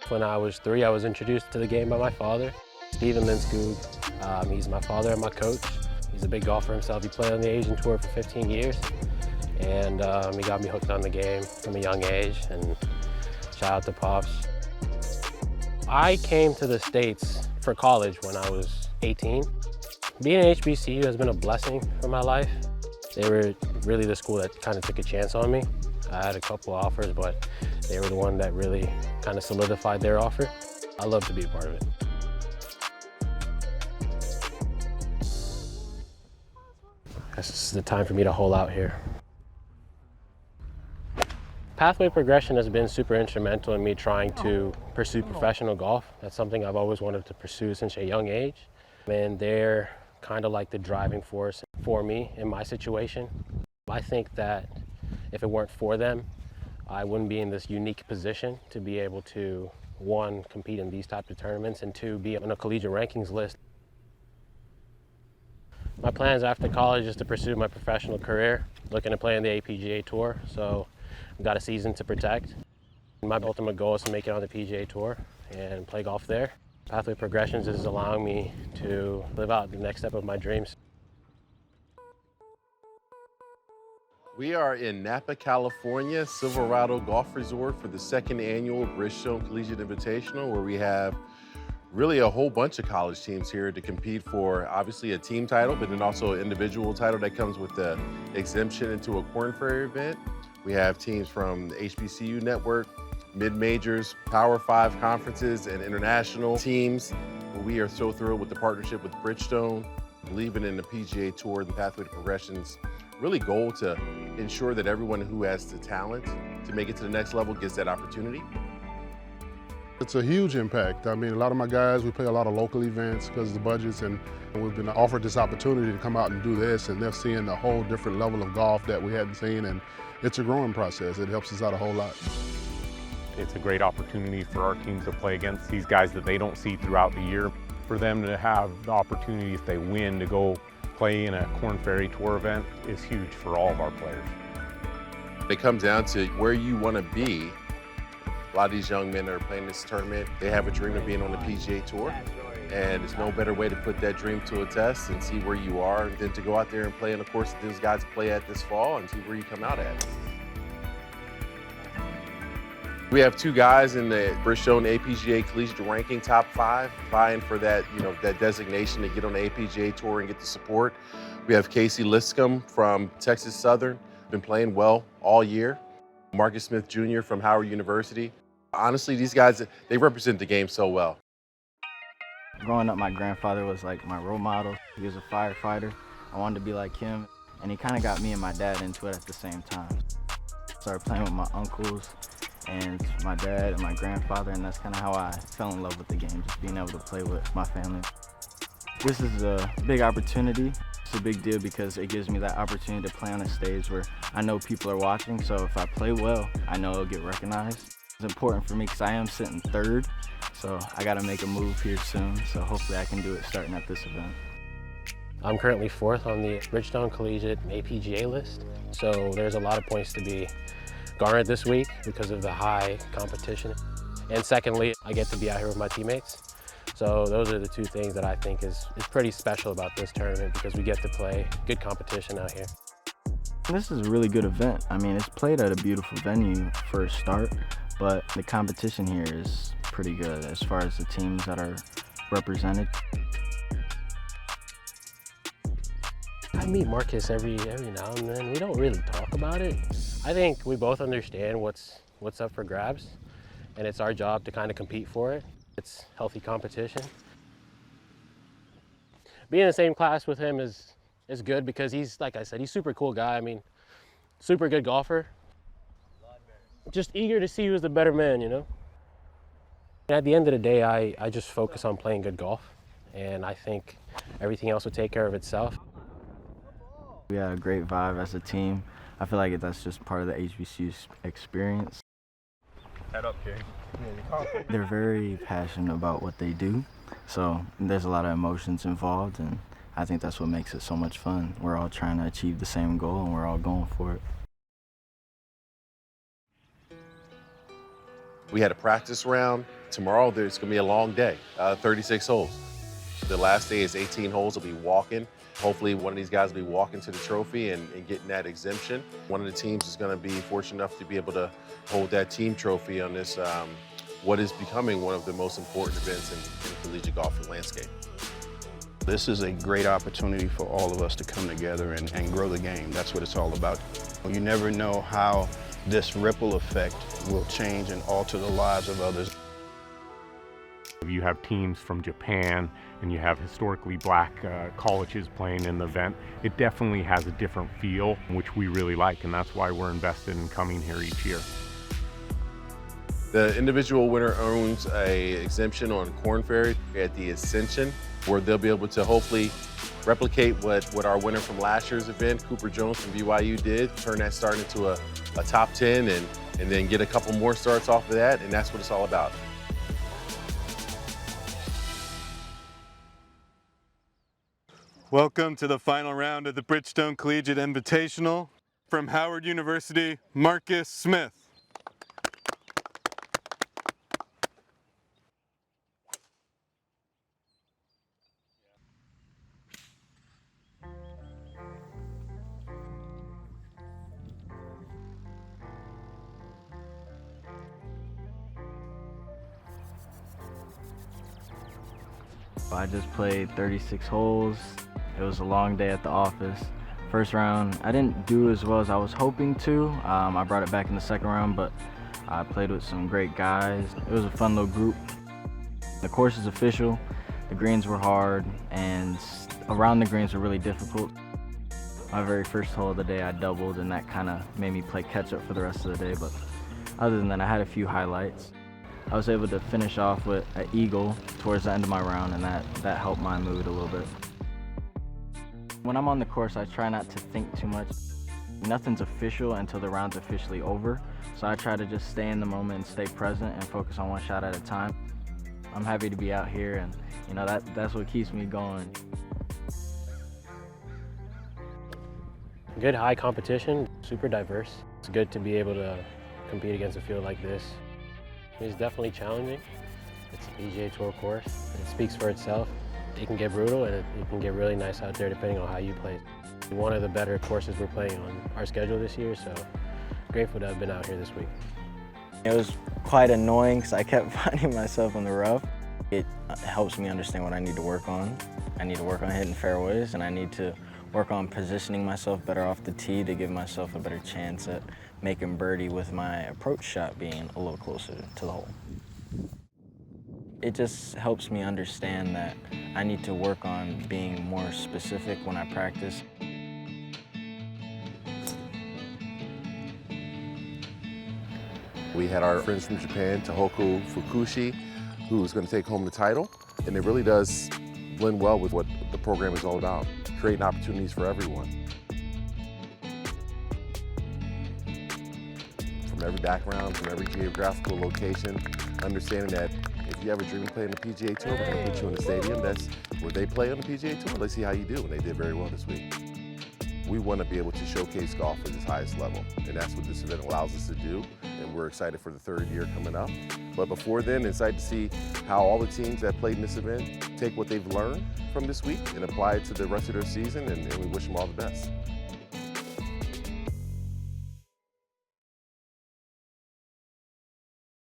When I was 3, I was introduced to the game by my father, Steven Linskog. He's my father and my coach. He's a big golfer himself. He played on the Asian Tour for 15 years, and he got me hooked on the game from a young age, and shout out to Pops. I came to the States for college when I was 18. Being at HBCU has been a blessing for my life. They were really the school that kind of took a chance on me. I had a couple offers, but they were the one that really kind of solidified their offer. I love to be a part of it. I guess this is the time for me to hole out here. Pathway progression has been super instrumental in me trying to pursue professional golf. That's something I've always wanted to pursue since a young age. And they're kind of like the driving force for me in my situation. I think that if it weren't for them, I wouldn't be in this unique position to be able to, 1, compete in these types of tournaments, and 2, be on a collegiate rankings list. My plans after college is to pursue my professional career, looking to play in the PGA Tour, so I've got a season to protect. My ultimate goal is to make it on the PGA Tour and play golf there. Pathway Progressions is allowing me to live out the next step of my dreams. We are in Napa, California, Silverado Golf Resort for the 2nd annual Bridgestone Collegiate Invitational, where we have really a whole bunch of college teams here to compete for obviously a team title, but then also an individual title that comes with the exemption into a Korn Ferry event. We have teams from the HBCU network, mid-majors, Power 5 conferences, and international teams. We are so thrilled with the partnership with Bridgestone, believing in the PGA Tour, the Pathway to Progression's really goal to ensure that everyone who has the talent to make it to the next level gets that opportunity. It's a huge impact. I mean, a lot of my guys, we play a lot of local events because of the budgets, and we've been offered this opportunity to come out and do this, and they're seeing a whole different level of golf that we hadn't seen, and it's a growing process. It helps us out a whole lot. It's a great opportunity for our teams to play against these guys that they don't see throughout the year. For them to have the opportunity, if they win, to go play in a Korn Ferry Tour event is huge for all of our players. It comes down to where you want to be. A lot of these young men that are playing this tournament, they have a dream of being on the PGA Tour, and there's no better way to put that dream to a test and see where you are than to go out there and play in the course that these guys play at this fall and see where you come out at. We have 2 guys in the Bridgestone APGA Collegiate Ranking Top 5 vying for that, that designation to get on the APGA Tour and get the support. We have Casey Liscombe from Texas Southern, been playing well all year. Marcus Smith Jr. from Howard University. Honestly, these guys, they represent the game so well. Growing up, my grandfather was like my role model. He was a firefighter. I wanted to be like him, and he kind of got me and my dad into it at the same time. Started playing with my uncles and my dad and my grandfather, and that's kind of how I fell in love with the game, just being able to play with my family. This is a big opportunity. It's a big deal because it gives me that opportunity to play on a stage where I know people are watching, so if I play well, I know it'll get recognized. It's important for me because I am sitting 3rd, so I got to make a move here soon, so hopefully I can do it starting at this event. I'm currently 4th on the Bridgestone Collegiate APGA list, so there's a lot of points to be garnered this week because of the high competition. And secondly, I get to be out here with my teammates. So those are the 2 things that I think is pretty special about this tournament, because we get to play good competition out here. This is a really good event. I mean, it's played at a beautiful venue for a start, but the competition here is pretty good as far as the teams that are represented. I meet Marcus every now and then. We don't really talk about it. I think we both understand what's up for grabs, and it's our job to kind of compete for it. It's healthy competition. Being in the same class with him is good because he's, like I said, he's a super cool guy. I mean, super good golfer. Just eager to see who's the better man, And at the end of the day, I just focus on playing good golf, and I think everything else will take care of itself. We had a great vibe as a team. I feel like that's just part of the HBCU experience. Head up, Jay. They're very passionate about what they do, so there's a lot of emotions involved, and I think that's what makes it so much fun. We're all trying to achieve the same goal, and we're all going for it. We had a practice round Tomorrow, there's going to be a long day, 36 holes. The last day is 18 holes. We'll be walking. Hopefully, one of these guys will be walking to the trophy and getting that exemption. One of the teams is going to be fortunate enough to be able to hold that team trophy on this, what is becoming one of the most important events in collegiate golf landscape. This is a great opportunity for all of us to come together and grow the game. That's what it's all about. You never know how this ripple effect will change and alter the lives of others. You have teams from Japan and you have historically black colleges playing in the event. It definitely has a different feel, which we really like, and that's why we're invested in coming here each year. The individual winner owns an exemption on Korn Ferry at the Ascendant, where they'll be able to hopefully replicate what our winner from last year's event, Cooper Jones from BYU, did, turn that start into a top 10 and then get a couple more starts off of that, and that's what it's all about. Welcome to the final round of the Bridgestone Collegiate Invitational. From Howard University, Marcus Smith. I just played 36 holes. It was a long day at the office. First round, I didn't do as well as I was hoping to. I brought it back in the second round, but I played with some great guys. It was a fun little group. The course is official, the greens were hard, and around the greens were really difficult. My very first hole of the day, I doubled, and that kind of made me play catch up for the rest of the day, but other than that, I had a few highlights. I was able to finish off with an eagle towards the end of my round, and that helped my mood a little bit. When I'm on the course, I try not to think too much. Nothing's official until the round's officially over, so I try to just stay in the moment and stay present and focus on one shot at a time. I'm happy to be out here, and you know that's what keeps me going. Good high competition, super diverse. It's good to be able to compete against a field like this. It's definitely challenging. It's a PGA Tour course. It speaks for itself. It can get brutal and it can get really nice out there depending on how you play. One of the better courses we're playing on our schedule this year, so grateful to have been out here this week. It was quite annoying because I kept finding myself in the rough. It helps me understand what I need to work on. I need to work on hitting fairways, and I need to work on positioning myself better off the tee to give myself a better chance at making birdie with my approach shot being a little closer to the hole. It just helps me understand that I need to work on being more specific when I practice. We had our friends from Japan, Tohoku Fukushi, who's going to take home the title, and it really does blend well with what the program is all about, creating opportunities for everyone. From every background, from every geographical location, understanding that if you have a dream of playing the PGA Tour, we're going to put you in the stadium. That's where they play on the PGA Tour. Let's see how you do, and they did very well this week. We want to be able to showcase golf at its highest level, and that's what this event allows us to do, and we're excited for the third year coming up. But before then, excited to see how all the teams that played in this event take what they've learned from this week and apply it to the rest of their season, and we wish them all the best.